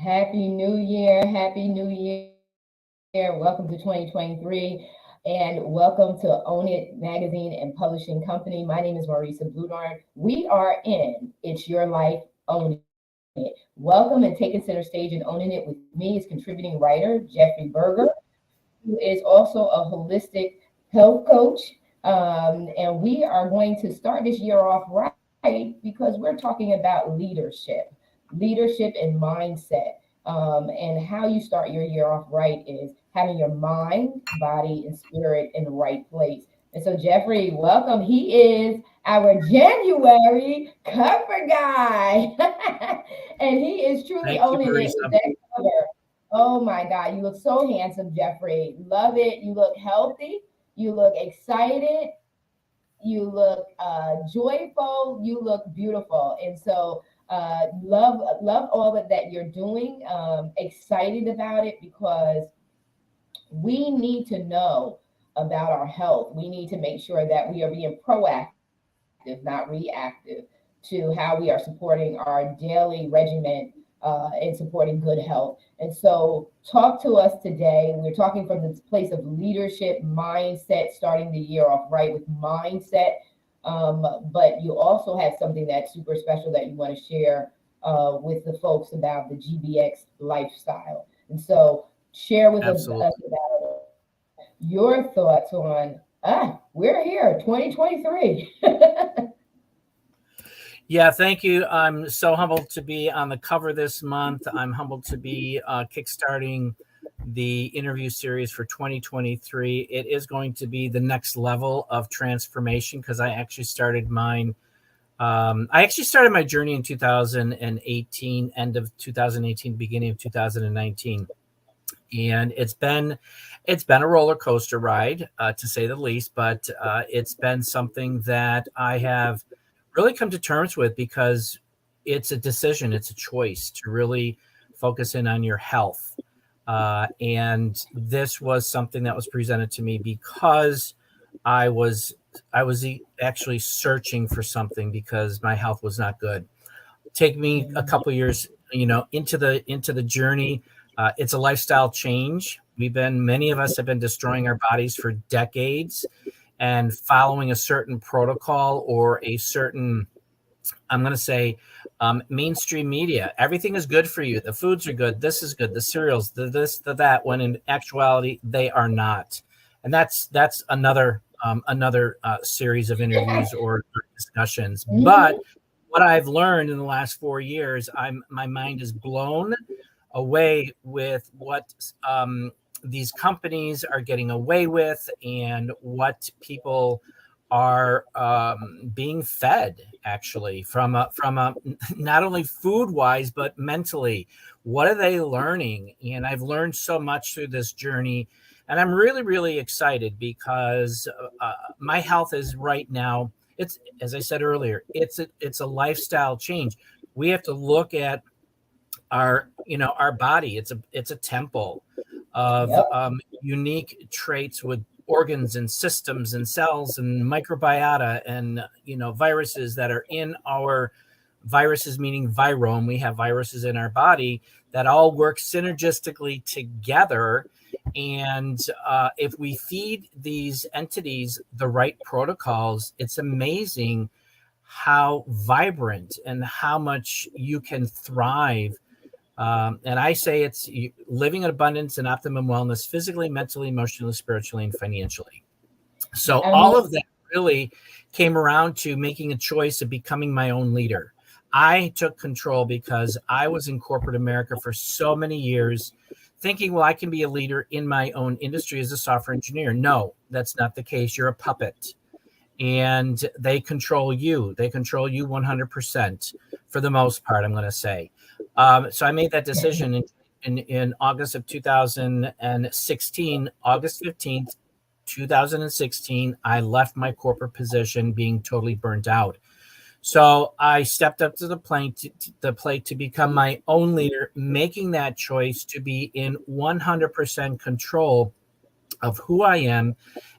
Happy New Year. Happy New Year. Welcome to 2023 and welcome to Own It Magazine and Publishing Company. My name is Marissa. We are in It's Your Life, Own It. Welcome and taking center stage and owning it with me is contributing writer Jeffrey Berger, who is also a holistic health coach. And we are going to start this year off right because we're talking about leadership and mindset. And how you start your year off right is having your mind, body, and spirit in the right place. And so, Jeffrey, welcome. He is our January cover guy, and he is truly Thank you, owning it with Marissa. that cover. Oh my God, you look so handsome, Jeffrey. Love it. You look healthy. You look excited. You look joyful. You look beautiful. And so love all of that you're doing. Excited about it because we need to know about our health. We need to make sure that we are being proactive, not reactive, to how we are supporting our daily regimen and supporting good health. And so, talk to us today. We're talking from this place of leadership, mindset, starting the year off right with mindset. But you also have something that's super special that you want to share with the folks about the GBX lifestyle. And so, share with us Absolutely. about your thoughts on, we're here, 2023. Yeah, thank you. I'm so humbled to be on the cover this month. I'm humbled to be kickstarting the interview series for 2023. It is going to be the next level of transformation because I actually started mine. I actually started my journey in 2018, end of 2018, beginning of 2019. And it's been a roller coaster ride, to say the least, but it's been something that I have really come to terms with because it's a decision, it's a choice to really focus in on your health. And this was something that was presented to me because I was actually searching for something because my health was not good. Take me a couple years, into the journey. It's a lifestyle change. Many of us have been destroying our bodies for decades and following a certain protocol or a certain, I'm going to say, mainstream media. Everything is good for you. The foods are good. This is good. The cereals, the this, the that. When in actuality, they are not. And that's another series of interviews or discussions. But Mhm. what I've learned in the last 4 years, my mind is blown away with what these companies are getting away with and what people are being fed actually from a not only food wise but mentally. What are they learning? And I've learned so much through this journey, and I'm really excited because my health is right now. It's, as I said earlier, it's a lifestyle change. We have to look at our body. It's a temple of Yep. unique traits with organs and systems and cells and microbiota and viruses that are in our viruses, meaning virome. We have viruses in our body that all work synergistically together. And if we feed these entities the right protocols, it's amazing how vibrant and how much you can thrive. And I say it's living in abundance and optimum wellness, physically, mentally, emotionally, spiritually, and financially. So I all mean, of that really came around to making a choice of becoming my own leader. I took control because I was in corporate America for so many years, thinking, well, I can be a leader in my own industry as a software engineer. No, that's not the case. You're a puppet, and they control you. They control you 100% for the most part, I'm going to say. So I made that decision in August of 2016, August 15th, 2016. I left my corporate position being totally burnt out. So I stepped up to the plate to become my own leader, making that choice to be in 100% control of who I am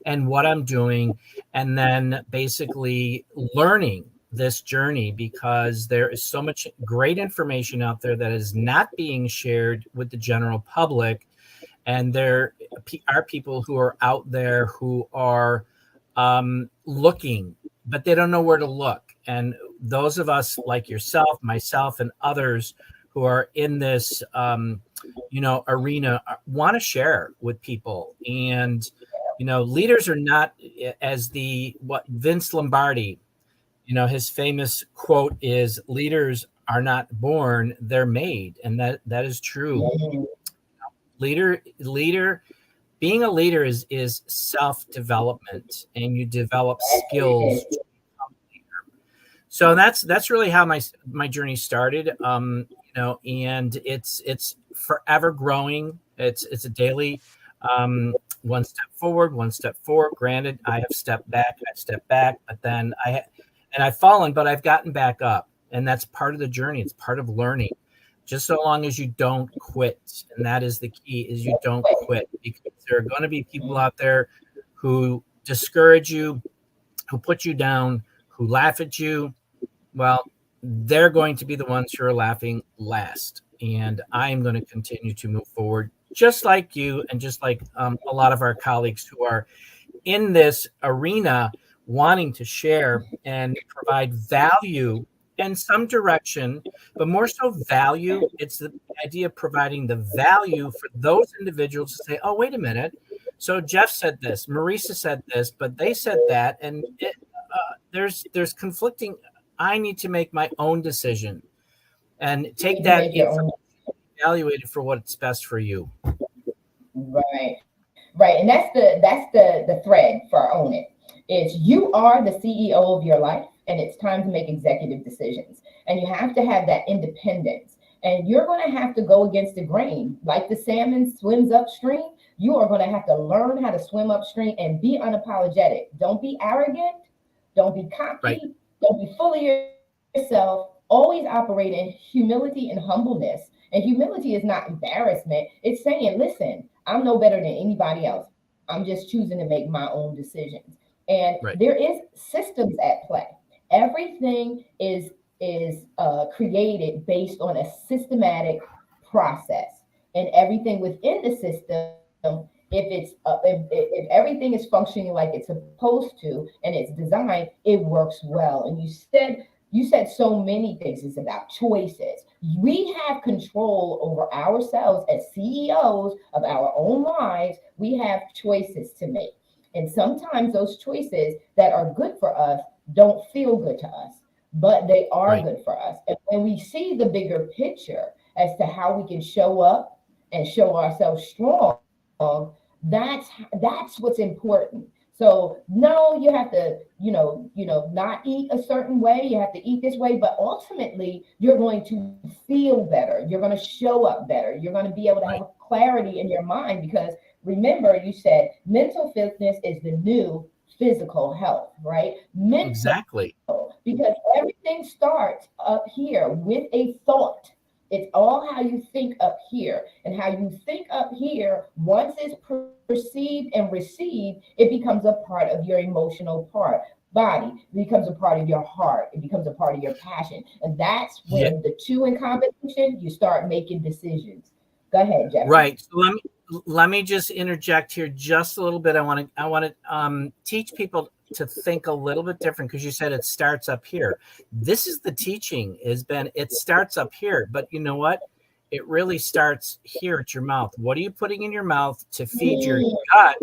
and what I'm doing, and then basically learning this journey, because there is so much great information out there that is not being shared with the general public. And there are people who are out there who are looking, but they don't know where to look. And those of us like yourself, myself, and others who are in this, arena want to share with people. And, leaders are not, as what Vince Lombardi, his famous quote is, leaders are not born, they're made. And that is true. Mhm. Leader being a leader is self-development, and you develop That's what it skills is. to become a leader. So that's really how my journey started. And it's forever growing. It's a daily, one step forward, one step forward. Granted, I have stepped back, but then I've fallen, but I've gotten back up, and that's part of the journey. It's part of learning. Just so long as you don't quit, and that is the key: is you don't quit, because there are going to be people out there who discourage you, who put you down, who laugh at you. Well, they're going to be the ones who are laughing last. And I'm going to continue to move forward, just like you, and just like a lot of our colleagues who are in this arena, wanting to share and provide value and some direction, but more so value. It's the idea of providing the value for those individuals to say, oh, wait a minute. So Jeff said this, Marissa said this, but they said that. And there's conflicting. I need to make my own decision and You take need to that make your information, own. evaluate it for what's best for you. Right. Right. And that's the thread for own it. It's you are the CEO of your life, and it's time to make executive decisions. And you have to have that independence. And you're going to have to go against the grain. Like the salmon swims upstream, you are going to have to learn how to swim upstream and be unapologetic. Don't be arrogant. Don't be Right. cocky. Don't be full of yourself. Always operate in humility and humbleness. And humility is not embarrassment. It's saying, listen, I'm no better than anybody else. I'm just choosing to make my own decisions. And Right. there is systems at play. Everything is created based on a systematic process, and everything within the system, if everything is functioning like it's supposed to and it's designed, it works well. And you said so many things. It's about choices. We have control over ourselves as CEOs of our own lives. We have choices to make. And sometimes those choices that are good for us don't feel good to us, but they are Right. good for us. And when we see the bigger picture as to how we can show up and show ourselves strong, that's what's important. So no, you have to, not eat a certain way. You have to eat this way, but ultimately you're going to feel better. You're going to show up better. You're going to be able to have Right. a clarity in your mind, because remember, you said mental fitness is the new physical health, right? Mental, Exactly. because everything starts up here with a thought. It's all how you think up here. And how you think up here, once it's perceived and received, it becomes a part of your emotional body. It becomes a part of your heart. It becomes a part of your passion. And that's Yeah. when the two in combination, you start making decisions. Go ahead, Jeffrey. Right. So let me just interject here just a little bit. I want to teach people to think a little bit different, because you said it starts up here. This is the teaching, it starts up here, but you know what? It really starts here at your mouth. What are you putting in your mouth to feed your Mm, gut,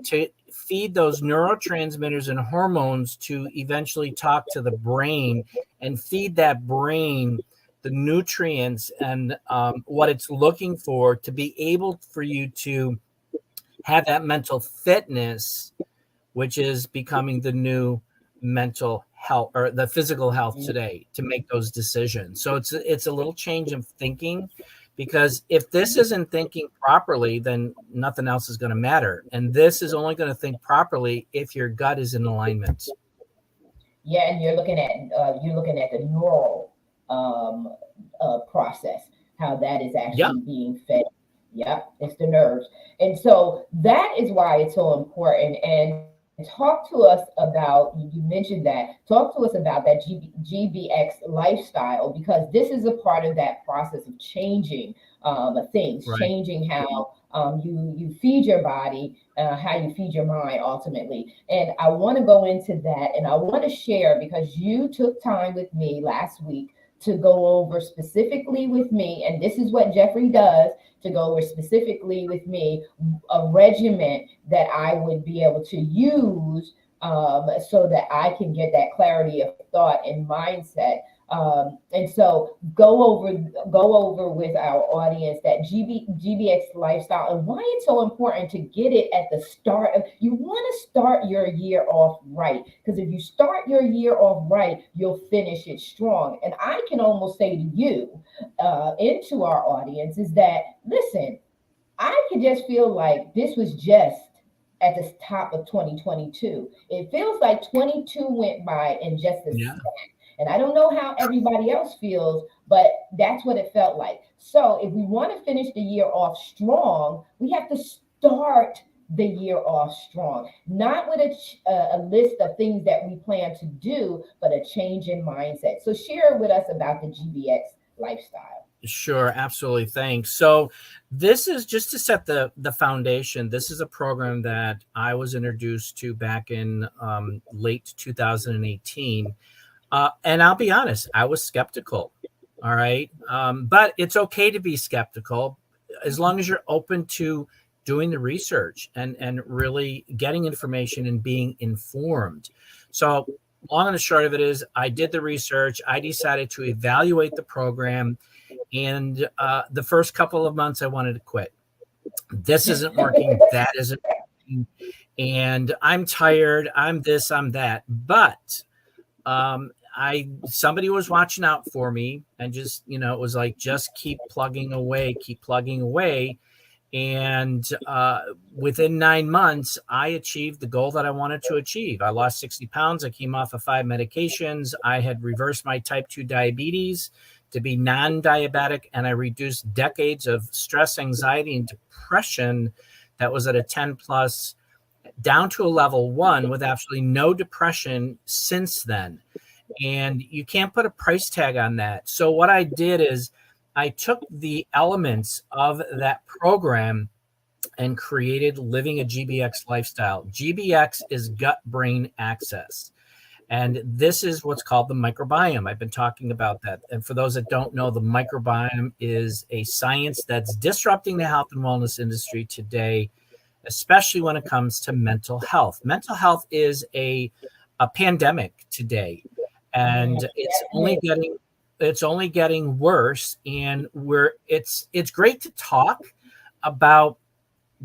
to feed those neurotransmitters and hormones to eventually talk to the brain and feed that brain the nutrients and what it's looking for to be able for you to have that mental fitness, which is becoming the new mental health or the physical health today, to make those decisions. So it's a little change of thinking, because if this isn't thinking properly, then nothing else is going to matter. And this is only going to think properly if your gut is in alignment. yeah, and you're looking at the neural um, process, how that is Yeah. actually being fed. Yeah, it's the nerves. And so that is why it's so important. And talk to us about, you mentioned that, talk to us about that GBX lifestyle, because this is a part of that process of changing things, Right. changing how you feed your body, how you feed your mind ultimately. And I want to go into that, and I want to share, because you took time with me last week to go over specifically with me, and this is what Jeffrey does, to go over specifically with me a regimen that I would be able to use, so that I can get that clarity of thought and mindset. And so go over with our audience that GBX lifestyle, and why it's so important to get it at the start of, you want to start your year off right, because if you start your year off right, you'll finish it strong. And I can almost say to you, into our audience, is that, listen, I could just feel like this was just at the top of 2022. It feels like 22 went by in just a Yeah. second. And I don't know how everybody else feels, but that's what it felt like. So if we want to finish the year off strong, we have to start the year off strong, not with a list of things that we plan to do, but a change in mindset. So share with us about the GBX lifestyle. Sure, absolutely. Thanks. So this is just to set the foundation. This is a program that I was introduced to back in late 2018. And I'll be honest, I was skeptical. All right. But it's okay to be skeptical as long as you're open to doing the research and really getting information and being informed. So long and the short of it is, I did the research. I decided to evaluate the program. And the first couple of months, I wanted to quit. This isn't working. That isn't working. And I'm tired. I'm this, I'm that. But somebody was watching out for me, and just, it was like, just keep plugging away, keep plugging away. And within 9 months, I achieved the goal that I wanted to achieve. I lost 60 pounds. I came off of 5 medications. I had reversed my type 2 diabetes to be non-diabetic, and I reduced decades of stress, anxiety, and depression that was at a 10 plus down to a level 1 with absolutely no depression since then. And you can't put a price tag on that. So what I did is I took the elements of that program and created Living a GBX Lifestyle. GBX is gut brain axis. And this is what's called the microbiome. I've been talking about that. And for those that don't know, the microbiome is a science that's disrupting the health and wellness industry today, especially when it comes to mental health. Mental health is a pandemic today, and it's only getting worse. And it's great to talk about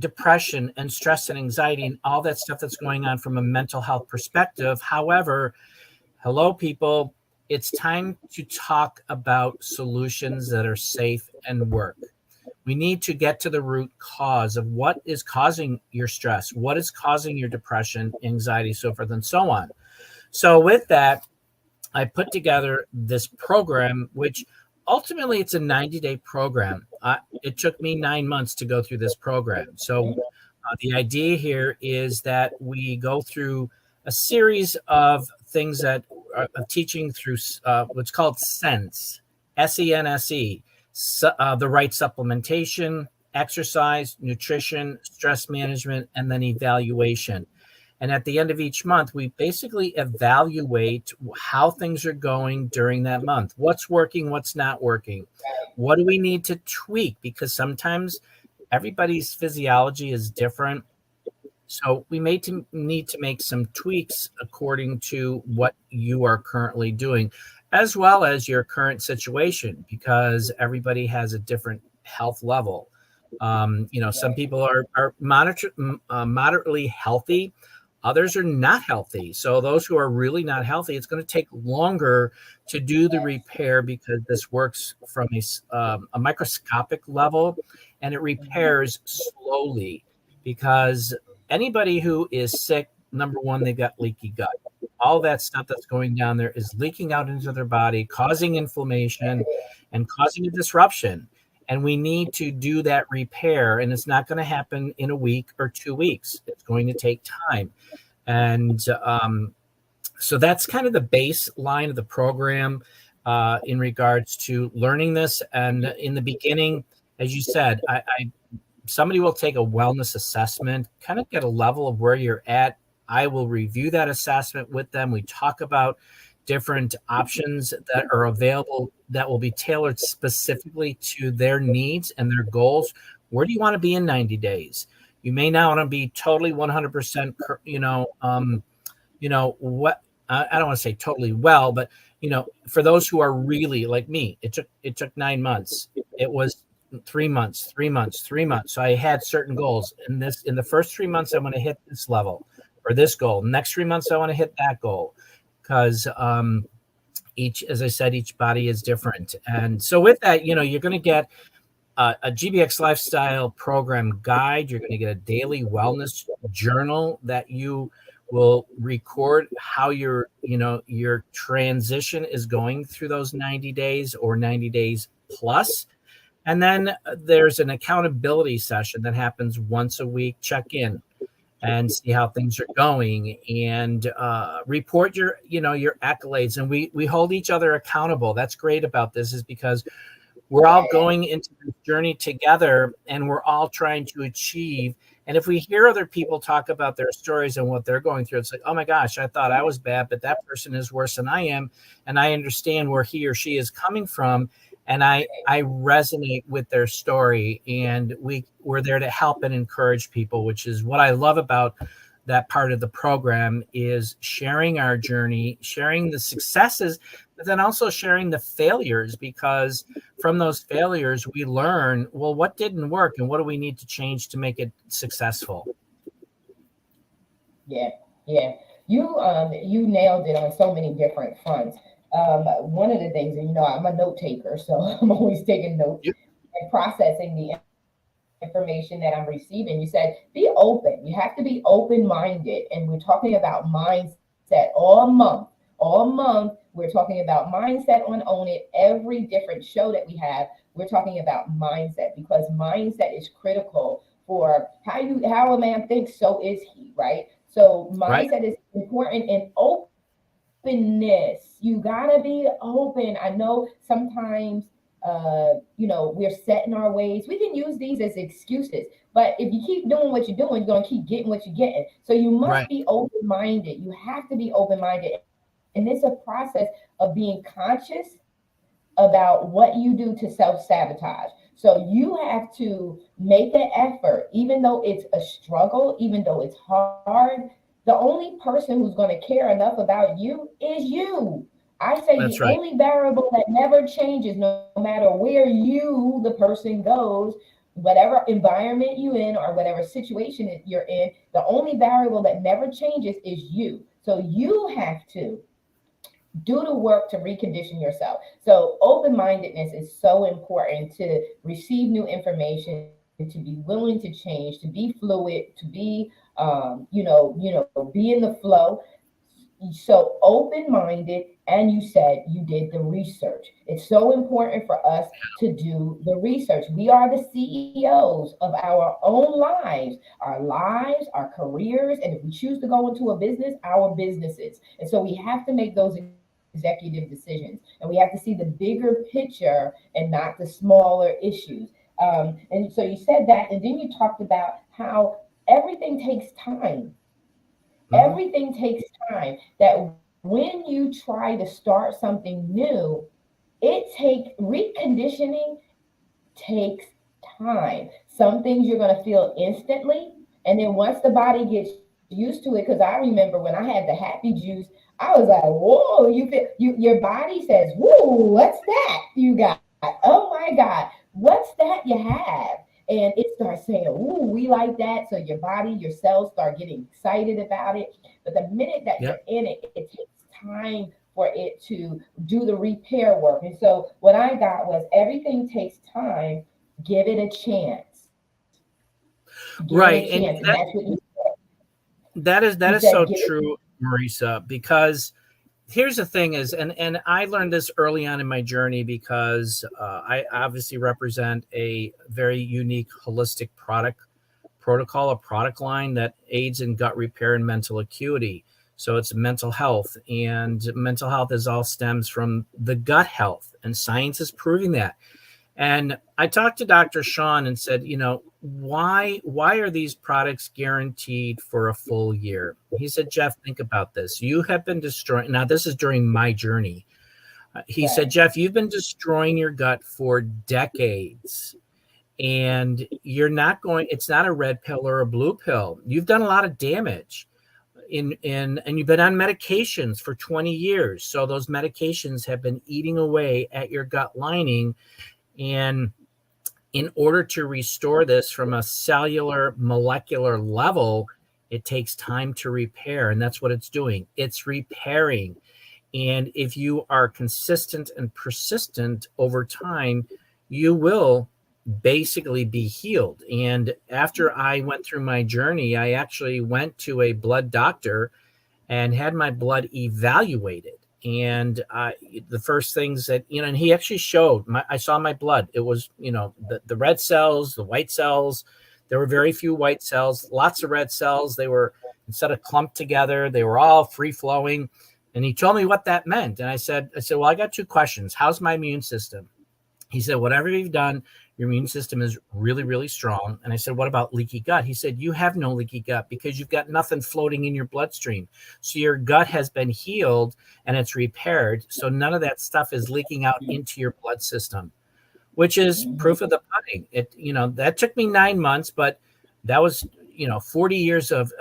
depression and stress and anxiety and all that stuff that's going on from a mental health perspective. However, hello, people, it's time to talk about solutions that are safe and work. We need to get to the root cause of what is causing your stress, what is causing your depression, anxiety, so forth and so on. So with that, I put together this program, which ultimately it's a 90-day program. It took me 9 months to go through this program. So the idea here is that we go through a series of things that are teaching through what's called SENSE, SENSE, the right supplementation, exercise, nutrition, stress management, and then evaluation. And at the end of each month, we basically evaluate how things are going during that month. What's working, what's not working. What do we need to tweak? Because sometimes everybody's physiology is different. So we need to make some tweaks according to what you are currently doing, as well as your current situation, because everybody has a different health level. Some people are moderately healthy. Others are not healthy. So those who are really not healthy, it's going to take longer to do the repair, because this works from a microscopic level, and it repairs slowly. Because anybody who is sick, number one, they've got leaky gut. All that stuff that's going down there is leaking out into their body, causing inflammation and causing a disruption. And we need to do that repair. And it's not going to happen in a week or 2 weeks. It's going to take time. And so that's kind of the baseline of the program in regards to learning this. And in the beginning, as you said, somebody will take a wellness assessment, kind of get a level of where you're at. I will review that assessment with them. We talk about different options that are available that will be tailored specifically to their needs and their goals. Where do you want to be in 90 days? You may not want to be totally 100%, what I don't want to say totally well, but for those who are really like me, it took 9 months. It was 3 months, 3 months, 3 months. So I had certain goals. In the first 3 months, I want to hit this level or this goal. Next 3 months, I want to hit that goal, because as I said, each body is different. And so with that, you're going to get a GBX lifestyle program guide. You're going to get a daily wellness journal that you will record how your transition is going through those 90 days or 90 days plus. And then there's an accountability session that happens once a week. Check in and see how things are going, and report your accolades. And we hold each other accountable. That's great about this, is because we're all going into this journey together, and we're all trying to achieve. And if we hear other people talk about their stories and what they're going through, it's like, oh my gosh, I thought I was bad, but that person is worse than I am. And I understand where he or she is coming from. And I resonate with their story, and we're there to help and encourage people, which is what I love about that part of the program, is sharing our journey, sharing the successes, but then also sharing the failures, because from those failures, we learn, well, what didn't work and what do we need to change to make it successful? Yeah. You nailed it on so many different fronts. One of the things, and I'm a note taker, so I'm always taking notes Yep. and processing the information that I'm receiving. You said be open. You have to be open minded, and we're talking about mindset all month. All month, we're talking about mindset on Own It. Every different show that we have, we're talking about mindset, because mindset is critical for how a man thinks, so is he, right? So Right. mindset is important, and openness. You gotta be open. I know sometimes we're set in our ways. We can use these as excuses, but if you keep doing what you're doing, you're gonna keep getting what you're getting. So you must Right. be open-minded. You have to be open-minded. And it's a process of being conscious about what you do to self-sabotage. So you have to make an effort, even though it's a struggle, even though it's hard. The only person who's going to care enough about you is you. I say the That's right. only variable that never changes, no matter where you, the person, goes, whatever environment you in or whatever situation you're in, the only variable that never changes is you. So you have to do the work to recondition yourself. So open-mindedness is so important to receive new information, to be willing to change, to be fluid, to be be in the flow. So open-minded, and you said you did the research. It's so important for us to do the research. We are the CEOs of our own lives, our careers, and if we choose to go into a business, our businesses. And so we have to make those executive decisions, and we have to see the bigger picture and not the smaller issues. And so you said that, and then you talked about how everything takes time. Mm-hmm. Everything takes time. That when you try to start something new, it takes reconditioning takes time. Some things you're going to feel instantly, and then once the body gets used to it, because I remember when I had the happy juice, I was like, "Whoa!" Your body says, "Whoa, what's that you got? Oh my God, what's that you have?" And it starts saying, "Ooh, we like that." So your body, your cells start getting excited about it. But the minute that Yep. you're in it, it takes time for it to do the repair work. And so what I got was everything takes time. Give it a chance. Give it a Right. chance. And And that's what you that is said. so Give it. true, Marissa, because here's the thing is, and I learned this early on in my journey, because I obviously represent a very unique holistic product protocol, a product line that aids in gut repair and mental acuity. So it's mental health, and mental health is all stems from the gut health, and science is proving that. And I talked to Dr. Sean and said, why are these products guaranteed for a full year? He said, Jeff, think about this. You have been destroying. Now, this is during my journey. He said, Jeff, you've been destroying your gut for decades, and it's not a red pill or a blue pill. You've done a lot of damage and you've been on medications for 20 years. So those medications have been eating away at your gut lining. And in order to restore this from a cellular molecular level, it takes time to repair. And that's what it's doing. It's repairing. And if you are consistent and persistent over time, you will basically be healed. And after I went through my journey, I actually went to a blood doctor and had my blood evaluated. And the first things that, and he actually showed, I saw my blood. It was, the red cells, the white cells. There were very few white cells, lots of red cells. They were, instead of clumped together, they were all free flowing. And he told me what that meant. And I said, well, I got two questions. How's my immune system? He said, whatever you've done, your immune system is really, really strong. And I said, what about leaky gut? He said, you have no leaky gut because you've got nothing floating in your bloodstream. So your gut has been healed and it's repaired. So none of that stuff is leaking out into your blood system, which is proof of the pudding. That took me 9 months, but that was, 40 years of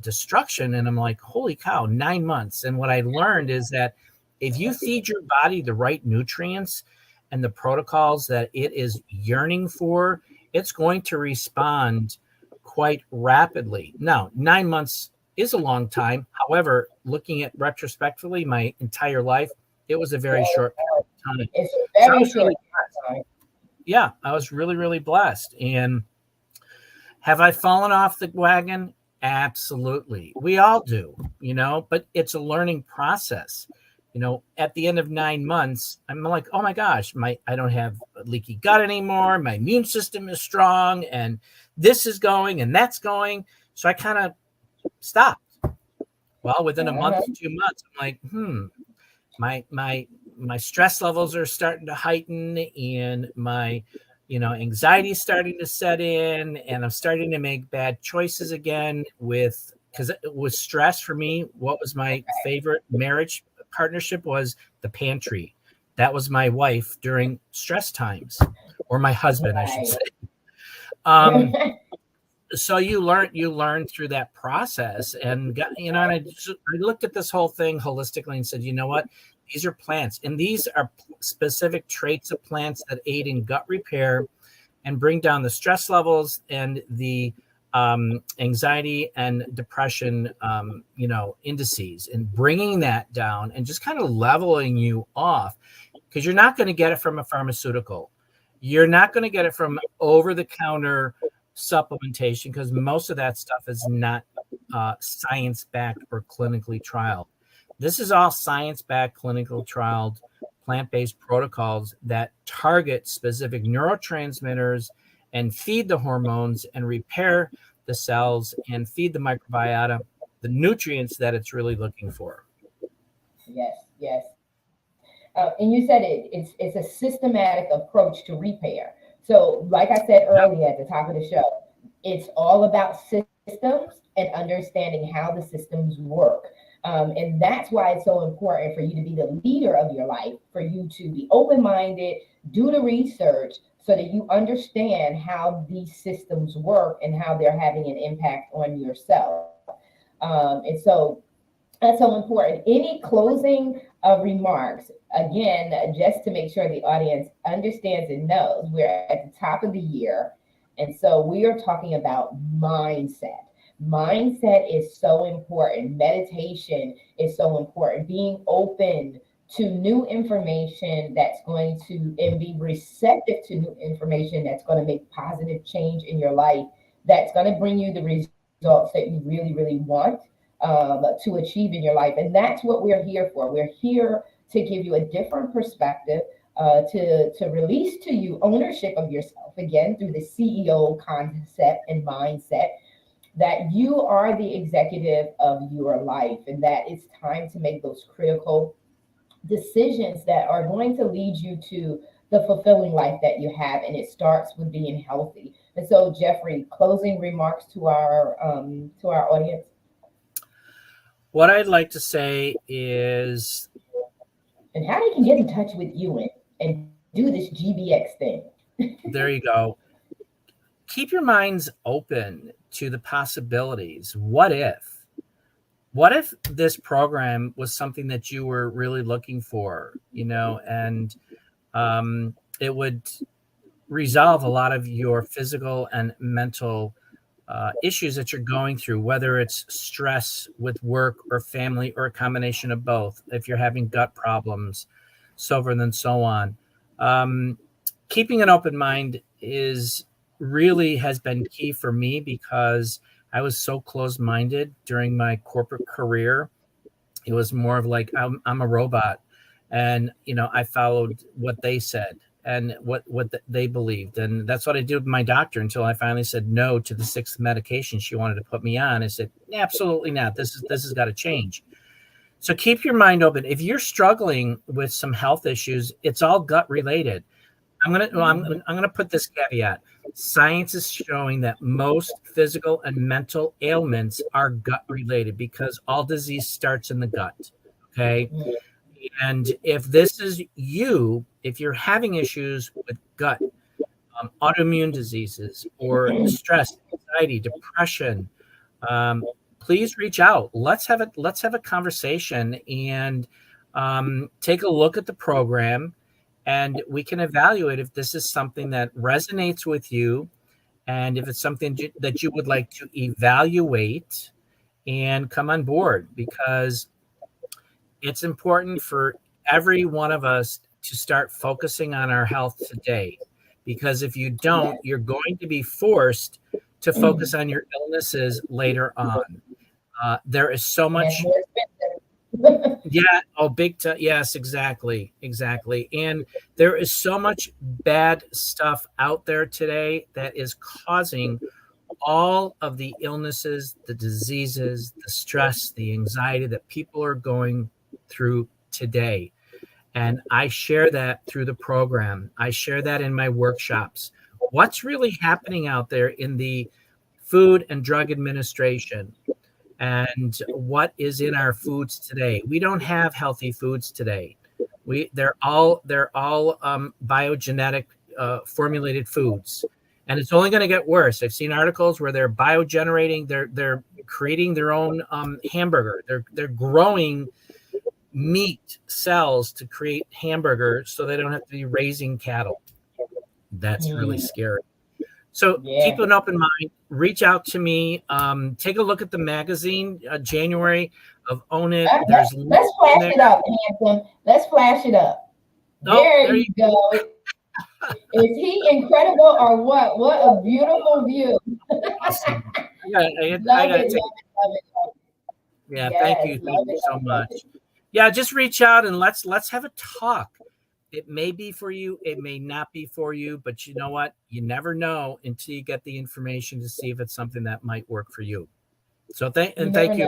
destruction. And I'm like, holy cow, 9 months. And what I learned is that if you feed your body the right nutrients and the protocols that it is yearning for, it's going to respond quite rapidly. Now, 9 months is a long time. However, looking at retrospectively, my entire life, it was a very short time. It's very short time. Yeah, I was really, really blessed. And have I fallen off the wagon? Absolutely. We all do, but it's a learning process. At the end of 9 months, I'm like, oh my gosh, I don't have leaky gut anymore. My immune system is strong, and this is going and that's going. So I kind of stopped. Well, within a month, 2 months, I'm like, my stress levels are starting to heighten, and my anxiety is starting to set in, and I'm starting to make bad choices again because it was stress for me. What was my favorite marriage partnership was the pantry. That was my wife during stress times, or my husband, I should say. So you learn through that process, and I looked at this whole thing holistically and said, you know what? These are plants, and these are specific traits of plants that aid in gut repair and bring down the stress levels and the anxiety and depression, indices, and bringing that down and just kind of leveling you off, because you're not going to get it from a pharmaceutical. You're not going to get it from over-the-counter supplementation, because most of that stuff is not science-backed or clinically trialed. This is all science-backed, clinical trialed, plant-based protocols that target specific neurotransmitters and feed the hormones and repair the cells and feed the microbiota the nutrients that it's really looking for. Yes. And you said it's a systematic approach to repair. So, like I said earlier at the top of the show, it's all about systems and understanding how the systems work. And that's why it's so important for you to be the leader of your life, for you to be open-minded, do the research so that you understand how these systems work and how they're having an impact on yourself. And so that's so important. Any closing remarks, again, just to make sure the audience understands and knows, we're at the top of the year. And so we are talking about mindset. Mindset is so important. Meditation is so important. Being open to new information that's going to, and be receptive to new information that's going to make positive change in your life, that's going to bring you the results that you really, really want to achieve in your life. And that's what we're here for. We're here to give you a different perspective, to release to you ownership of yourself again through the CEO concept and mindset, that you are the executive of your life and that it's time to make those critical decisions that are going to lead you to the fulfilling life that you have, and it starts with being healthy. And so, Jeffrey, closing remarks to our audience. What I'd like to say is, And how they can get in touch with you and do this GBX thing. there you go. Keep your minds open to the possibilities. What if this program was something that you were really looking for, and it would resolve a lot of your physical and mental issues that you're going through, whether it's stress with work or family or a combination of both, if you're having gut problems, so forth and so on. Um, Keeping an open mind is really has been key for me because I was so closed-minded during my corporate career. It was more of like I'm a robot, and I followed what they said and what they believed, and that's what I did with my doctor until I finally said no to the sixth medication she wanted to put me on. I said absolutely not. This has got to change. So keep your mind open. If you're struggling with some health issues, it's all gut related. I'm gonna put this caveat. Science is showing that most physical and mental ailments are gut related because all disease starts in the gut. Okay. And if this is you, if you're having issues with gut, autoimmune diseases, or stress, anxiety, depression, um, please reach out. Let's have a conversation and take a look at the program, and we can evaluate if this is something that resonates with you, and if it's something that you would like to evaluate and come on board, because it's important for every one of us to start focusing on our health today. Because if you don't, you're going to be forced to focus on your illnesses later on. There is so And it's much. more expensive. Yeah. Oh, big time. Yes, exactly. Exactly. And there is so much bad stuff out there today that is causing all of the illnesses, the diseases, the stress, the anxiety that people are going through today. And I share that through the program. I share that in my workshops. What's really happening out there in the Food and Drug Administration, and what is in our foods today? We don't have healthy foods today. They're all biogenetic formulated foods, and it's only going to get worse. I've seen articles where they're biogenerating, they're creating their own hamburger. They're growing meat cells to create hamburgers so they don't have to be raising cattle. That's really Mm, scary. So keep yeah. an open mind. Reach out to me. Take a look at the magazine, January of Own It. There's links Let's in flash there. it up, handsome. Let's flash it up. Oh, There there you you go. Is he incredible or what? What a beautiful view. go. Awesome. I gotta Love take. it, love it, love it. Yeah, thank Yes, you. Thank love you it, so love it. much. Yeah, just reach out and let's have a talk. It may be for you, it may not be for you, but you know what? You never know until you get the information to see if it's something that might work for you. So You thank never you.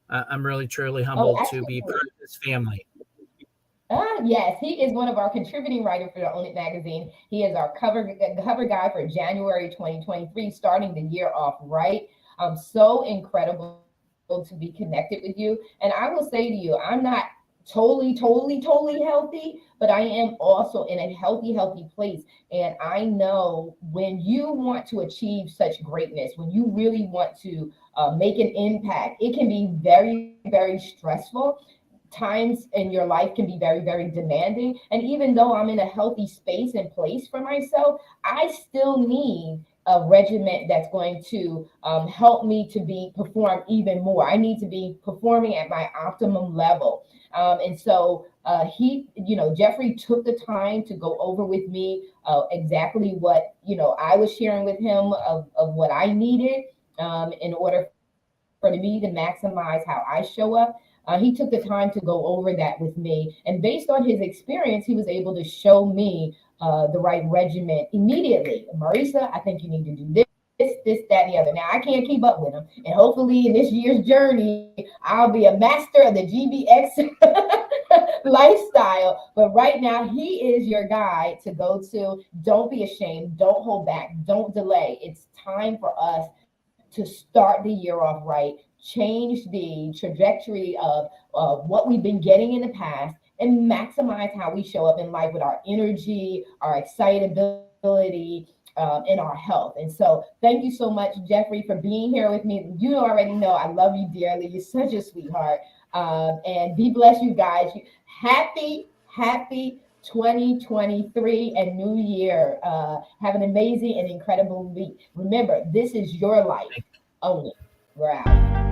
know. I'm really truly Oh, humbled to be part absolutely. of this family. Yes, he is one of our contributing writers for the Own It magazine. He is our cover guy for January 2023, starting the year off right. So incredible to be connected with you. And I will say to you, I'm not totally healthy, but I am also in a healthy place. And I know when you want to achieve such greatness, when you really want to make an impact, it can be very stressful. Times in your life can be very demanding, and even though I'm in a healthy space and place for myself, I still need a regiment that's going to help me to be perform even more. I need to be performing at my optimum level. And so he, Jeffrey took the time to go over with me exactly what I was sharing with him of what I needed in order for me to maximize how I show up. He took the time to go over that with me. And based on his experience, he was able to show me the right regimen immediately. Marissa, I think you need to do this, that, and the other. Now, I can't keep up with him. And hopefully, in this year's journey, I'll be a master of the GBX lifestyle. But right now, he is your guide to go to. Don't be ashamed. Don't hold back. Don't delay. It's time for us to start the year off right, change the trajectory of what we've been getting in the past, and maximize how we show up in life with our energy, our excitability, and our health. And so, thank you so much, Jeffrey, for being here with me. You already know I love you dearly. You're such a sweetheart. And be blessed, you guys. Happy 2023 and New Year. Have an amazing and incredible week. Remember, this is your life only. We're out.